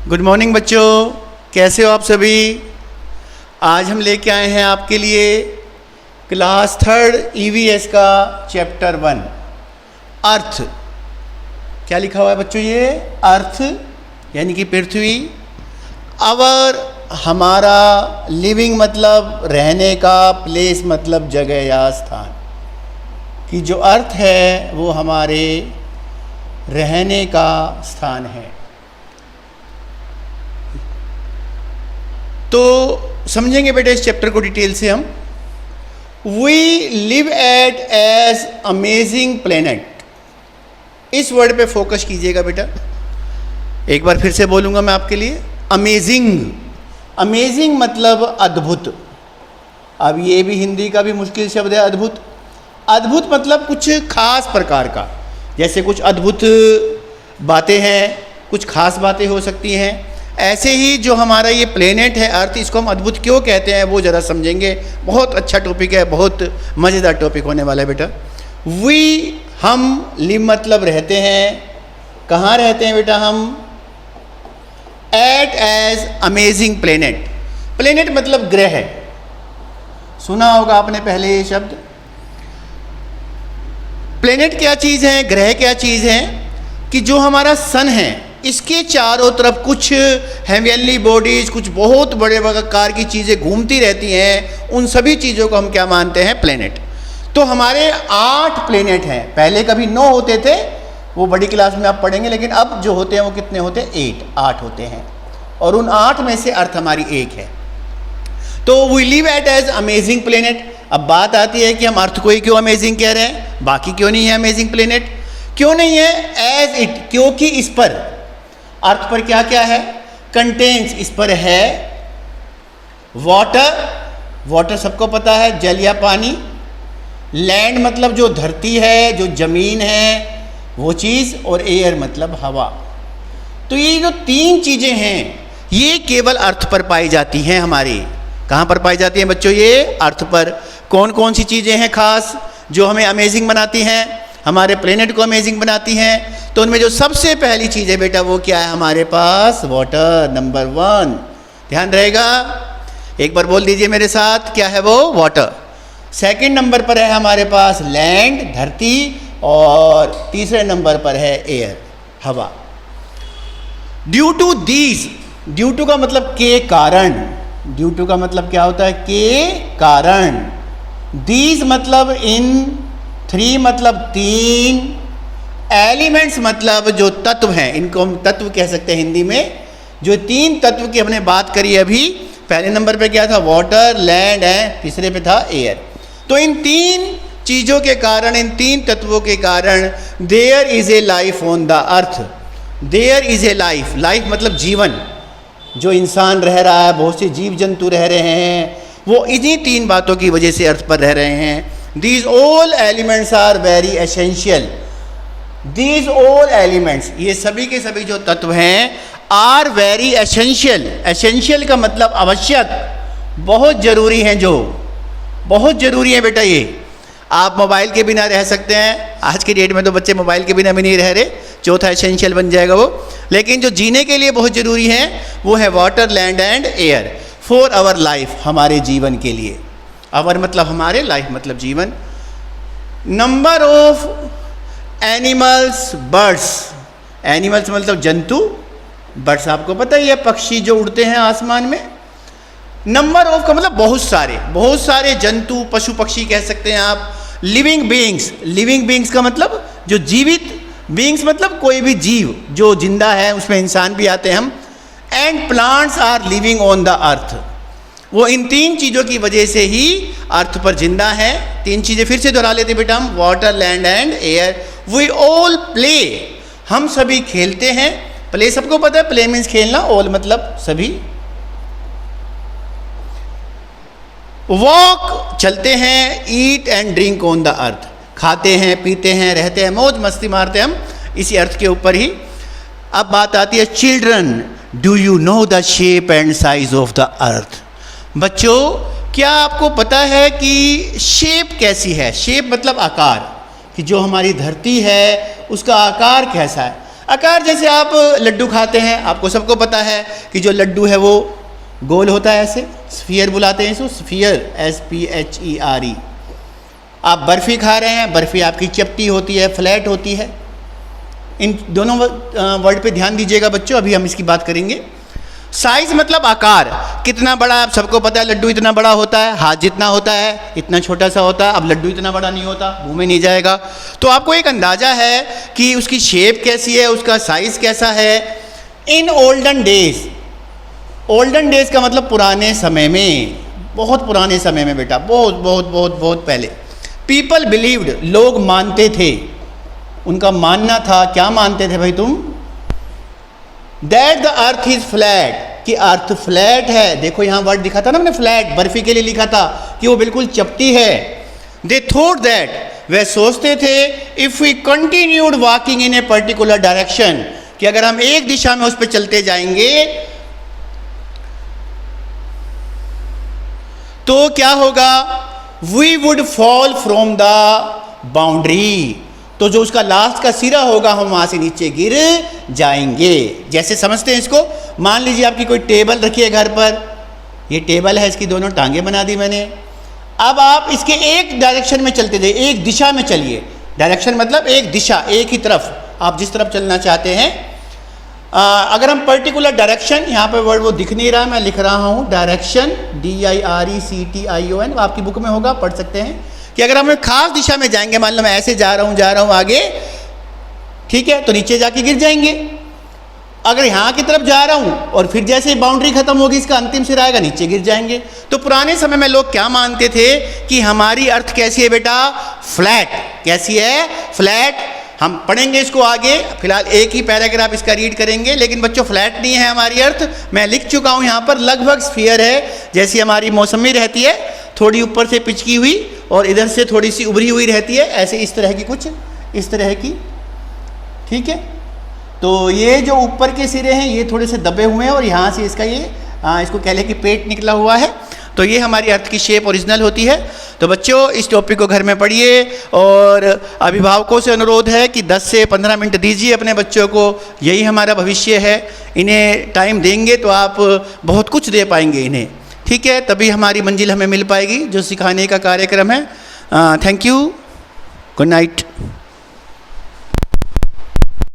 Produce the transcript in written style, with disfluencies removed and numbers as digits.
Good morning बच्चों, कैसे हो आप सभी। आज हम लेके आए हैं आपके लिए क्लास 3 EVS का चैप्टर 1 अर्थ। क्या लिखा हुआ है बच्चों? ये अर्थ यानी कि पृथ्वी। अवर हमारा, लिविंग मतलब रहने का, प्लेस मतलब जगह या स्थान। कि जो अर्थ है वो हमारे रहने का स्थान है। तो समझेंगे बेटा इस चैप्टर को डिटेल से हम। We live at as amazing planet. इस वर्ड पे फोकस कीजिएगा बेटा। एक बार फिर से बोलूंगा मैं आपके लिए, अमेजिंग। अमेजिंग मतलब अद्भुत। अब ये भी हिंदी का भी मुश्किल शब्द है, अद्भुत। अद्भुत मतलब कुछ खास प्रकार का, जैसे कुछ अद्भुत बातें हैं, कुछ खास बातें हो सकती हैं। ऐसे ही जो हमारा ये प्लेनेट है अर्थ, इसको हम अद्भुत क्यों कहते हैं वो ज़रा समझेंगे। बहुत अच्छा टॉपिक है, बहुत मज़ेदार टॉपिक होने वाला है बेटा। वी, हम, लिव मतलब रहते हैं। कहाँ रहते हैं बेटा हम? At as amazing planet. Planet मतलब ग्रह। सुना होगा आपने पहले ये शब्द। प्लेनेट क्या चीज़ है, ग्रह क्या चीज़ है? कि जो हमारा सन है इसके चारों तरफ कुछ हेवनली बॉडीज, कुछ बहुत बड़े प्रकार की चीज़ें घूमती रहती हैं। उन सभी चीज़ों को हम क्या मानते हैं? प्लेनेट। तो हमारे 8 प्लेनेट हैं। पहले कभी 9 होते थे, वो बड़ी क्लास में आप पढ़ेंगे, लेकिन अब जो होते हैं वो कितने होते हैं? 8 होते हैं। और उन 8 में से अर्थ हमारी एक है। तो we live at as amazing planet. अब बात आती है कि हम अर्थ को ही क्यों अमेजिंग कह रहे हैं, बाकी क्यों नहीं है अमेजिंग प्लेनेट? क्यों नहीं है? एज इट, क्योंकि इस पर, अर्थ पर क्या क्या है? कंटेन्स, इस पर है वाटर। वाटर सबको पता है, जल या पानी। लैंड मतलब जो धरती है, जो जमीन है वो चीज़। और एयर मतलब हवा। तो ये जो 3 चीज़ें हैं ये केवल अर्थ पर पाई जाती हैं हमारी। कहाँ पर पाई जाती हैं बच्चों? ये अर्थ पर। कौन कौन सी चीज़ें हैं खास जो हमें अमेजिंग बनाती हैं, हमारे प्लेनेट को अमेजिंग बनाती हैं? तो उनमें जो सबसे पहली चीज़ है बेटा वो क्या है हमारे पास? Water, number 1। ध्यान रहेगा, एक बार बोल दीजिए मेरे साथ, क्या है वो? वाटर। सेकंड नंबर पर है हमारे पास लैंड, धरती। और तीसरे नंबर पर है एयर, हवा। Due to these, due to का मतलब के कारण। ड्यू टू का मतलब क्या होता है? के कारण। दीज मतलब इन, 3 मतलब 3, एलिमेंट्स मतलब जो तत्व हैं, इनको हम तत्व कह सकते हैं हिंदी में। जो 3 तत्व की हमने बात करी अभी, पहले नंबर पे क्या था? वाटर, लैंड है, तीसरे पे था एयर। तो इन 3 चीज़ों के कारण, इन 3 तत्वों के कारण there is a life on the earth. There is a life, life मतलब जीवन। जो इंसान रह रहा है, बहुत से जीव जंतु रह रहे हैं, वो इन्हीं 3 बातों की वजह से अर्थ पर रह रहे हैं। These all elements are very essential. These all elements, ये सभी के सभी जो तत्व हैं, आर वेरी एसेंशियल। एसेंशियल का मतलब आवश्यक, बहुत ज़रूरी हैं, जो बहुत ज़रूरी है बेटा। ये आप मोबाइल के बिना रह सकते हैं, आज की डेट में तो बच्चे मोबाइल के बिना भी नहीं रह रहे, चौथा एसेंशियल बन जाएगा वो। लेकिन जो जीने के लिए बहुत ज़रूरी है वो है water, land and air for our life, हमारे जीवन के लिए। आवर मतलब हमारे, लाइफ मतलब जीवन। Number of animals, birds. Animals मतलब जंतु, बर्ड्स आपको पता ही है, पक्षी जो उड़ते हैं आसमान में। नंबर ऑफ का मतलब बहुत सारे, बहुत सारे जंतु, पशु पक्षी कह सकते हैं आप। लिविंग बीइंग्स, लिविंग बीइंग्स का मतलब जो जीवित, बीइंग्स मतलब कोई भी जीव जो जिंदा है, उसमें इंसान भी आते हैं हम। And plants are living on the earth. वो इन 3 चीज़ों की वजह से ही अर्थ पर जिंदा है। 3 चीज़ें फिर से दोहरा लेते बेटा हम, water, land and air. We all play, हम सभी खेलते हैं। प्ले सबको पता है, प्ले मीन्स खेलना, ऑल मतलब सभी। वॉक चलते हैं, eat and drink on the अर्थ, खाते हैं, पीते हैं, रहते हैं, मौज मस्ती मारते हैं हम इसी अर्थ के ऊपर ही। अब बात आती है children, do you know the shape and size of the earth? बच्चों, क्या आपको पता है कि शेप कैसी है? शेप मतलब आकार, कि जो हमारी धरती है उसका आकार कैसा है। आकार जैसे आप लड्डू खाते हैं, आपको सबको पता है कि जो लड्डू है वो गोल होता है, ऐसे स्फीयर बुलाते हैं इसको, स्फीयर, SPHERE। आप बर्फ़ी खा रहे हैं, बर्फ़ी आपकी चपटी होती है, फ्लैट होती है। इन दोनों वर्ड पे ध्यान दीजिएगा बच्चों, अभी हम इसकी बात करेंगे। साइज मतलब आकार, कितना बड़ा, आप सबको पता है लड्डू इतना बड़ा होता है, हाथ जितना होता है, इतना छोटा सा होता है। अब लड्डू इतना बड़ा नहीं होता, मुंह में नहीं जाएगा, तो आपको एक अंदाज़ा है कि उसकी शेप कैसी है, उसका साइज़ कैसा है। In olden days, olden days का मतलब पुराने समय में, बहुत पुराने समय में बेटा, बहुत बहुत बहुत बहुत पहले। पीपल बिलीव्ड, लोग मानते थे, उनका मानना था, क्या मानते थे भाई तुम, that the earth is flat, कि अर्थ फ्लैट है। देखो यहाँ वर्ड दिखा था ना मैंने, फ्लैट, बर्फी के लिए लिखा था कि वो बिल्कुल चपटी है। दे थॉट दैट, वे सोचते थे, if we continued walking in a particular direction, कि अगर हम एक दिशा में उस पर चलते जाएंगे तो क्या होगा, we would fall from the boundary, तो जो उसका लास्ट का सिरा होगा हम वहां से नीचे गिर जाएंगे। जैसे समझते हैं इसको, मान लीजिए आपकी कोई टेबल रखी है घर पर, ये टेबल है, इसकी दोनों टांगे बना दी मैंने। अब आप इसके एक डायरेक्शन में चलते जाइए, एक दिशा में चलिए। डायरेक्शन मतलब एक दिशा, एक ही तरफ, आप जिस तरफ चलना चाहते हैं। अगर हम पर्टिकुलर डायरेक्शन, यहाँ पर वर्ड वो दिख नहीं रहा, मैं लिख रहा हूँ डायरेक्शन, DIRECTION, आपकी बुक में होगा, पढ़ सकते हैं कि अगर हम खास दिशा में जाएंगे, मान लो मैं ऐसे जा रहा हूँ आगे, ठीक है, तो नीचे जाके गिर जाएंगे। अगर यहाँ की तरफ जा रहा हूँ और फिर जैसे ही बाउंड्री खत्म होगी, इसका अंतिम सिरा आएगा, नीचे गिर जाएंगे। तो पुराने समय में लोग क्या मानते थे कि हमारी अर्थ कैसी है बेटा, फ्लैट। कैसी है, फ्लैट। हम पढ़ेंगे इसको आगे, फिलहाल एक ही पैराग्राफ इसका रीड करेंगे, लेकिन बच्चों फ्लैट नहीं है हमारी अर्थ, मैं लिख चुका हूँ यहाँ पर। लगभग स्फीयर है, जैसी हमारी मौसमी रहती है, थोड़ी ऊपर से पिचकी हुई और इधर से थोड़ी सी उभरी हुई रहती है, ऐसे इस तरह की, कुछ इस तरह की, ठीक है। तो ये जो ऊपर के सिरे हैं ये थोड़े से दबे हुए हैं और यहाँ से इसका ये इसको कह लें कि पेट निकला हुआ है। तो ये हमारी अर्थ की शेप ओरिजिनल होती है। तो बच्चों इस टॉपिक को घर में पढ़िए, और अभिभावकों से अनुरोध है कि 10 से 15 मिनट दीजिए अपने बच्चों को, यही हमारा भविष्य है। इन्हें टाइम देंगे तो आप बहुत कुछ दे पाएंगे इन्हें, ठीक है, तभी हमारी मंजिल हमें मिल पाएगी जो सिखाने का कार्यक्रम है। Thank you, good night.